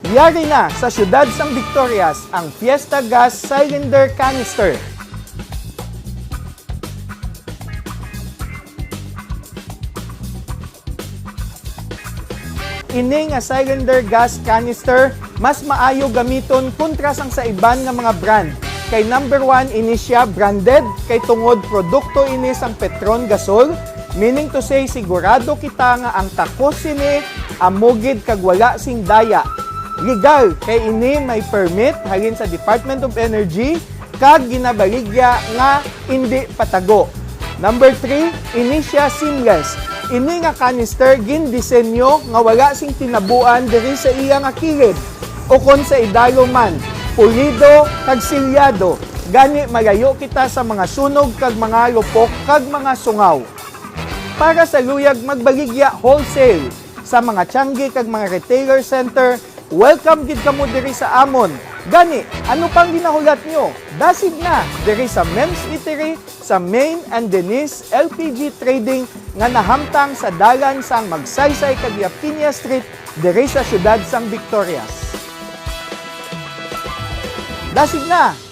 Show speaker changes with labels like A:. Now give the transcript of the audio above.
A: Yari na sa siyudad sang Victorias ang Fiesta Gas Cylinder Canister. Ini nga cylinder gas canister mas maayo gamiton kontra sang sa iban nga mga brand. Kay number 1 ini siya branded kay tungod produkto ini sang Petron Gasol, meaning to say sigurado kita nga ang takos ini amugid kag wala sing daya. Legal kay ini may permit halin sa Department of Energy kag ginabaligya nga hindi patago. Number 3, ini siya seamless. Ini nga canister gin-disenyo nga wala sing tinabuan diri sa iya nga kilid o kon sa idalo man, pulido kag silyado. Gani malayo kita sa mga sunog kag mga lupok kag mga sungaw. Para sa luyag magbaligya wholesale sa mga tianggi kag mga retailer center, welcome gid kamo diri sa amon. Gani, ano pang ginahulat nyo? Dasig na diri sa Men's Eatery sa Main and Denise LPG Trading nga nahamtang sa dalan sang Magsaysay kag Yapinia Street diri sa siyudad sang Victorias. Dasig na!